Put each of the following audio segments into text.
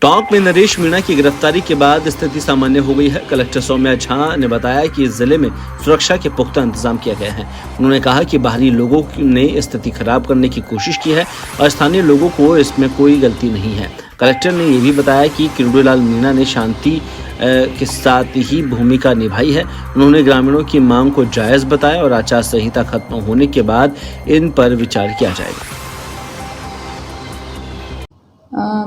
टोंक में नरेश मीणा की गिरफ्तारी के बाद स्थिति सामान्य हो गई है। कलेक्टर सौम्या झा ने बताया कि जिले में सुरक्षा के पुख्ता इंतजाम किया गया है। उन्होंने कहा कि बाहरी लोगों ने स्थिति खराब करने की कोशिश की है और स्थानीय लोगों को इसमें कोई गलती नहीं है। कलेक्टर ने ये भी बताया कि किरोड़ीलाल मीणा ने शांति के साथ ही भूमिका निभाई है। उन्होंने ग्रामीणों की मांग को जायज बताया और आचार संहिता खत्म होने के बाद इन पर विचार किया जाएगा।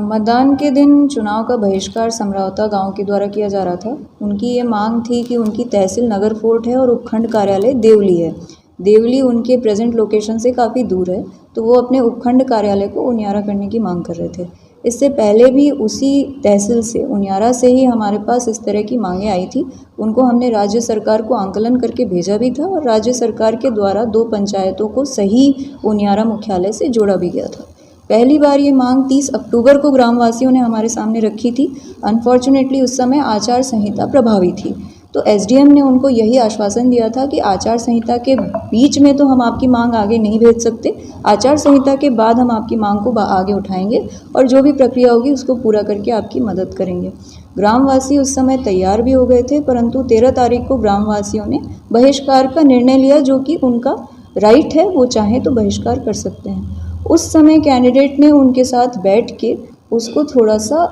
मतदान के दिन चुनाव का बहिष्कार समरावता गांव के द्वारा किया जा रहा था। उनकी ये मांग थी कि उनकी तहसील नगर फोर्ट है और उपखंड कार्यालय देवली है। देवली उनके प्रेजेंट लोकेशन से काफ़ी दूर है, तो वो अपने उपखंड कार्यालय को उनियारा करने की मांग कर रहे थे। इससे पहले भी उसी तहसील से उनियारा से ही हमारे पास इस तरह की मांगें आई थी। उनको हमने राज्य सरकार को आंकलन करके भेजा भी था और राज्य सरकार के द्वारा 2 पंचायतों को सही उनियारा मुख्यालय से जोड़ा भी गया था। पहली बार ये मांग 30 अक्टूबर को ग्रामवासियों ने हमारे सामने रखी थी। अनफॉर्चुनेटली उस समय आचार संहिता प्रभावी थी, तो एसडीएम ने उनको यही आश्वासन दिया था कि आचार संहिता के बीच में तो हम आपकी मांग आगे नहीं भेज सकते, आचार संहिता के बाद हम आपकी मांग को आगे उठाएंगे और जो भी प्रक्रिया होगी उसको पूरा करके आपकी मदद करेंगे। ग्रामवासी उस समय तैयार भी हो गए थे, परंतु 13 तारीख को ग्रामवासियों ने बहिष्कार का निर्णय लिया, जो कि उनका राइट है, वो चाहें तो बहिष्कार कर सकते हैं। उस समय कैंडिडेट ने उनके साथ बैठ के उसको थोड़ा सा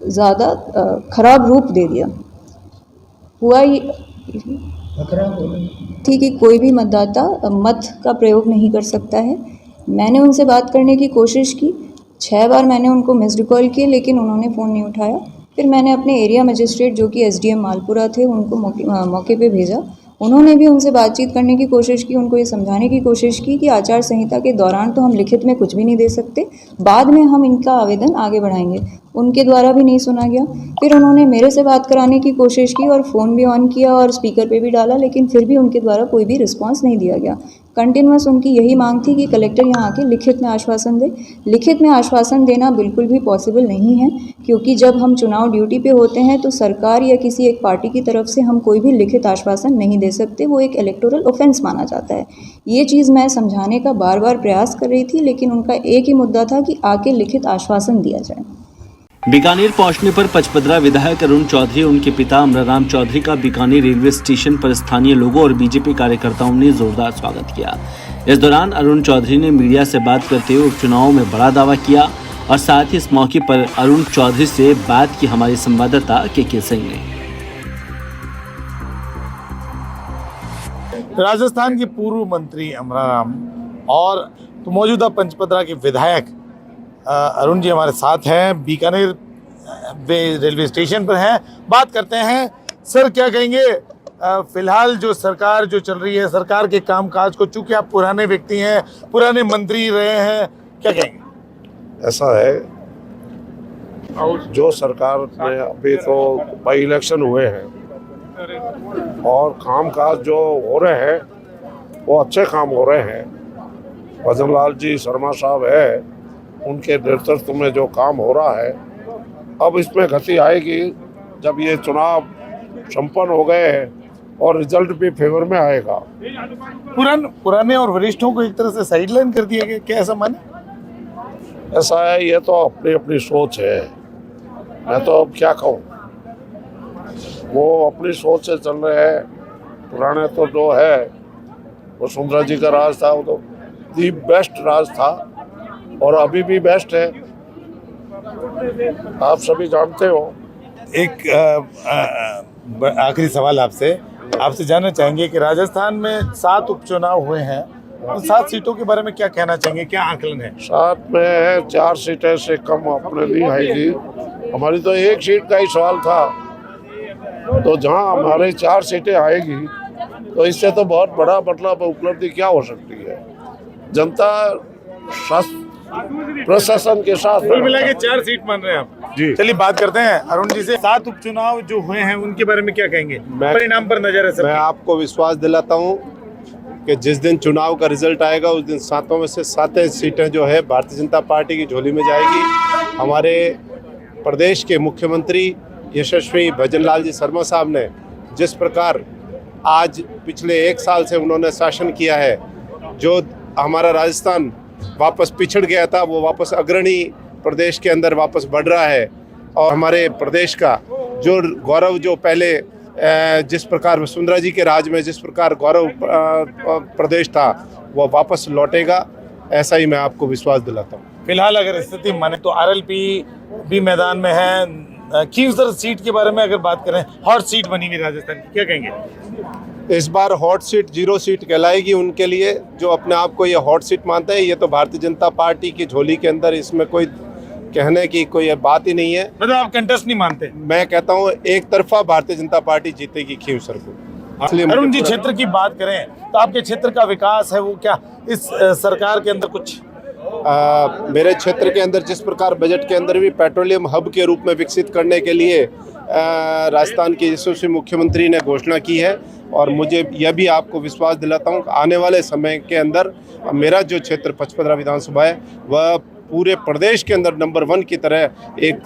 ज़्यादा खराब रूप दे दिया। हुआ ये थी कि कोई भी मतदाता मत का प्रयोग नहीं कर सकता है। मैंने उनसे बात करने की कोशिश की, 6 बार मैंने उनको मिस्ड कॉल किए, लेकिन उन्होंने फ़ोन नहीं उठाया। फिर मैंने अपने एरिया मजिस्ट्रेट जो कि एसडीएम मालपुरा थे उनको मौके पे भेजा। उन्होंने भी उनसे बातचीत करने की कोशिश की, उनको ये समझाने की कोशिश की कि आचार संहिता के दौरान तो हम लिखित में कुछ भी नहीं दे सकते, बाद में हम इनका आवेदन आगे बढ़ाएंगे। उनके द्वारा भी नहीं सुना गया। फिर उन्होंने मेरे से बात कराने की कोशिश की और फ़ोन भी ऑन किया और स्पीकर पे भी डाला, लेकिन फिर भी उनके द्वारा कोई भी रिस्पांस नहीं दिया गया। कंटिन्यूअस उनकी यही मांग थी कि कलेक्टर यहाँ आके लिखित में आश्वासन दे। लिखित में आश्वासन देना बिल्कुल भी पॉसिबल नहीं है, क्योंकि जब हम चुनाव ड्यूटी पे होते हैं तो सरकार या किसी एक पार्टी की तरफ से हम कोई भी लिखित आश्वासन नहीं दे सकते, वो एक इलेक्टोरल ऑफेंस माना जाता है। ये चीज़ मैं समझाने का बार बार प्रयास कर रही थी, लेकिन उनका एक ही मुद्दा था कि आके लिखित आश्वासन दिया जाए। बीकानेर पहुंचने पर पचपदरा विधायक अरुण चौधरी और उनके पिता अमराराम चौधरी का बीकानेर रेलवे स्टेशन पर स्थानीय लोगों और बीजेपी कार्यकर्ताओं ने जोरदार स्वागत किया। इस दौरान अरुण चौधरी ने मीडिया से बात करते हुए उपचुनाव में बड़ा दावा किया और साथ ही इस मौके पर अरुण चौधरी से बात की हमारे संवाददाता के सिंह ने। राजस्थान के पूर्व मंत्री अमराराम और तो मौजूदा पंचपदरा के विधायक अरुण जी हमारे साथ हैं, बीकानेर रेलवे स्टेशन पर हैं। बात करते हैं, सर क्या कहेंगे, फिलहाल जो सरकार जो चल रही है, सरकार के कामकाज को, चूंकि आप पुराने व्यक्ति हैं, पुराने मंत्री रहे हैं, क्या कहेंगे? ऐसा है, जो सरकार में अभी तो बाई इलेक्शन हुए हैं और कामकाज जो हो रहे हैं वो अच्छे काम हो रहे हैं। भजनलाल जी शर्मा साहब है, उनके नेतृत्व में जो काम हो रहा है, अब इसमें गति आएगी जब ये चुनाव संपन्न हो गए हैं और रिजल्ट भी फेवर में आएगा। पुराने और वरिष्ठों को एक तरह से साइडलाइन कर दिया गया, क्या ऐसा माने? ऐसा है, ये तो अपनी अपनी सोच है, मैं तो अब क्या कहूँ, वो अपनी सोच से चल रहे हैं। पुराने तो जो है वो सुंदरा जी का राज था, वो तो दी बेस्ट राज था और अभी भी बेस्ट है, आप सभी जानते हो। एक आखिरी सवाल आपसे जानना चाहेंगे कि राजस्थान में 7 उपचुनाव हुए हैं, उन 7 सीटों के बारे में क्या कहना चाहेंगे, क्या आकलन है? 7 में 4 सीटें से कम अपने नहीं आएगी। हमारी तो 1 सीट का ही सवाल था, तो जहां हमारे 4 सीटें आएगी तो इससे तो बहुत बड़ा मतलब उपलब्धि क्या हो सकती है। जनता प्रशासन के साथ कुल मिला के 4 सीट मान रहे हैं आप जी। चलिए बात करते हैं अरुण जी से। 7 उपचुनाव जो हुए हैं उनके बारे में क्या कहेंगे, परिणाम पर नजर है? मैं आपको विश्वास दिलाता हूं कि जिस दिन चुनाव का रिजल्ट आएगा उस दिन 7 में से 7 सीटें जो है भारतीय जनता पार्टी की झोली में जाएगी। हमारे प्रदेश के मुख्यमंत्री यशस्वी भजनलाल जी शर्मा साहब ने जिस प्रकार आज पिछले 1 साल से उन्होंने शासन किया है, जो हमारा राजस्थान वापस पिछड़ गया था वो वापस अग्रणी प्रदेश के अंदर वापस बढ़ रहा है। और हमारे प्रदेश का जो गौरव जो पहले जिस प्रकार वसुंधरा जी के राज में जिस प्रकार गौरव प्रदेश था वो वापस लौटेगा, ऐसा ही मैं आपको विश्वास दिलाता हूँ। फिलहाल अगर स्थिति माने तो आरएलपी भी मैदान में है। खींवसर सीट के बारे में अगर बात करें, हॉट सीट बनी हुई राजस्थान की, क्या कहेंगे? इस बार हॉट सीट 0 सीट कहलाएगी उनके लिए, जो अपने आप को ये हॉट सीट मानते हैं। ये तो भारतीय जनता पार्टी की झोली के अंदर इसमें कोई कहने की कोई बात ही नहीं है। मतलब आप कंटेस्ट नहीं मानते? मैं कहता हूँ एक तरफा भारतीय जनता पार्टी जीतेगी खींवसर को। अरुण जी, क्षेत्र की बात करें तो आपके क्षेत्र का विकास है वो क्या इस सरकार के अंदर कुछ? मेरे क्षेत्र के अंदर जिस प्रकार बजट के अंदर भी पेट्रोलियम हब के रूप में विकसित करने के लिए राजस्थान के यशस्वी मुख्यमंत्री ने घोषणा की है, और मुझे यह भी आपको विश्वास दिलाता हूँ आने वाले समय के अंदर मेरा जो क्षेत्र पचपदरा विधानसभा है वह पूरे प्रदेश के अंदर नंबर 1 की तरह एक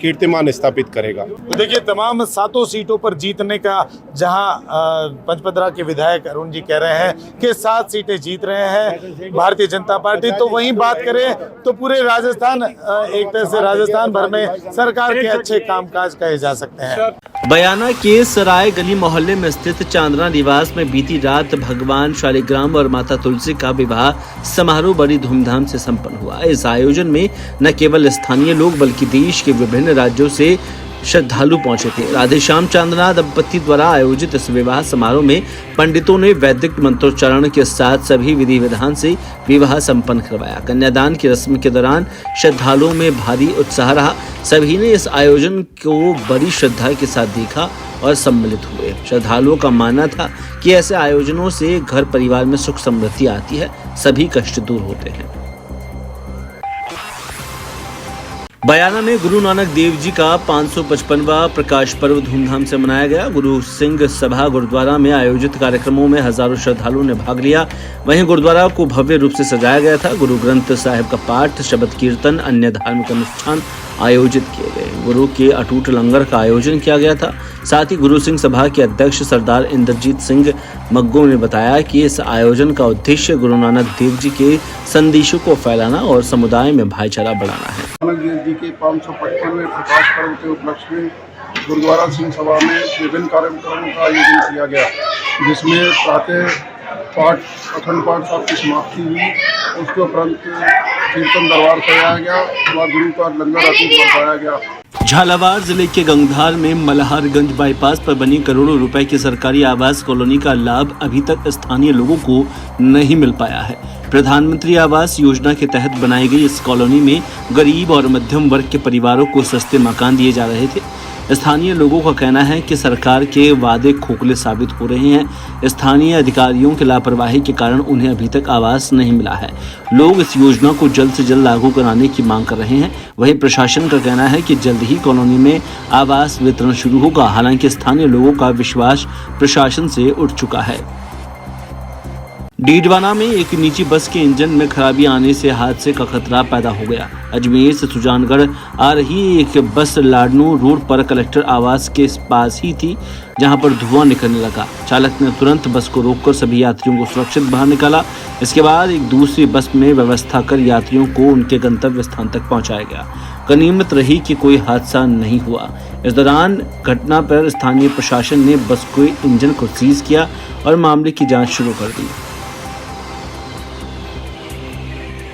कीर्तिमान स्थापित करेगा। तो देखिए, तमाम 7 सीटों पर जीतने का जहां पचपदरा के विधायक अरुण जी कह रहे हैं कि 7 सीटें जीत रहे हैं भारतीय जनता पार्टी, तो वहीं बात करें तो पूरे राजस्थान, एक तरह से राजस्थान भर में सरकार के अच्छे कामकाज कहे जा सकते हैं। बयाना के सराय गली मोहल्ले में स्थित चांदना निवास में बीती रात भगवान शालिग्राम और माता तुलसी का विवाह समारोह बड़ी धूमधाम से संपन्न हुआ। इस आयोजन में न केवल स्थानीय लोग बल्कि देश के विभिन्न राज्यों से श्रद्धालु पहुंचे थे। राधेश्याम चांदना दंपति द्वारा आयोजित इस विवाह समारोह में पंडितों ने वैदिक मंत्रोच्चारण के साथ सभी विधि विधान से विवाह संपन्न करवाया। कन्यादान की रस्म के दौरान श्रद्धालुओं में भारी उत्साह रहा। सभी ने इस आयोजन को बड़ी श्रद्धा के साथ देखा और सम्मिलित हुए। श्रद्धालुओं का मानना था कि ऐसे आयोजनों से घर परिवार में सुख समृद्धि आती है, सभी कष्ट दूर होते हैं। बयाना में गुरु नानक देव जी का 555वां प्रकाश पर्व धूमधाम से मनाया गया। गुरु सिंह सभा गुरुद्वारा में आयोजित कार्यक्रमों में हजारों श्रद्धालुओं ने भाग लिया। वहीं गुरुद्वारा को भव्य रूप से सजाया गया था। गुरु ग्रंथ साहिब का पाठ, शबद कीर्तन, अन्य धार्मिक अनुष्ठान आयोजित किए गए। गुरु के अटूट लंगर का आयोजन किया गया था। साथ ही गुरु सिंह सभा के अध्यक्ष सरदार इंद्रजीत सिंह मग्गो ने बताया कि इस आयोजन का उद्देश्य गुरु नानक देव जी के संदेशों को फैलाना और समुदाय में भाईचारा बढ़ाना है। नानक देव जी के 555वें प्रकाश पर्व के उपलक्ष्य में गुरुद्वारा सिंह सभा में विभिन्न कार्यक्रमों का आयोजन किया गया, जिसमें प्रातः पाठ, अखंड पाठ साहब की समाप्ति हुई। उसके उपरांत कीर्तन दरबार कराया गया और गुरु का लंगर अटूट बरताया गया। झालावाड़ जिले के गंगधार में मल्हारगंज बाईपास पर बनी करोड़ों रुपए की सरकारी आवास कॉलोनी का लाभ अभी तक स्थानीय लोगों को नहीं मिल पाया है। प्रधानमंत्री आवास योजना के तहत बनाई गई इस कॉलोनी में गरीब और मध्यम वर्ग के परिवारों को सस्ते मकान दिए जा रहे थे। स्थानीय लोगों का कहना है कि सरकार के वादे खोखले साबित हो रहे हैं। स्थानीय अधिकारियों की लापरवाही के कारण उन्हें अभी तक आवास नहीं मिला है। लोग इस योजना को जल्द से जल्द लागू कराने की मांग कर रहे हैं। वहीं प्रशासन का कहना है कि जल्द ही कॉलोनी में आवास वितरण शुरू होगा। हालांकि स्थानीय लोगों का विश्वास प्रशासन से उठ चुका है। डीडवाना में एक निजी बस के इंजन में खराबी आने से हादसे का खतरा पैदा हो गया। अजमेर से सुजानगढ़ आ रही एक बस लाडनू रोड पर कलेक्टर आवास के पास ही थी, जहां पर धुआं निकलने लगा। चालक ने तुरंत बस को रोककर सभी यात्रियों को सुरक्षित बाहर निकाला। इसके बाद एक दूसरी बस में व्यवस्था कर यात्रियों को उनके गंतव्य स्थान तक पहुंचाया गया। गनीमत रही कि कोई हादसा नहीं हुआ। इस दौरान घटना पर स्थानीय प्रशासन ने बस के इंजन को सीज किया और मामले की जाँच शुरू कर दी।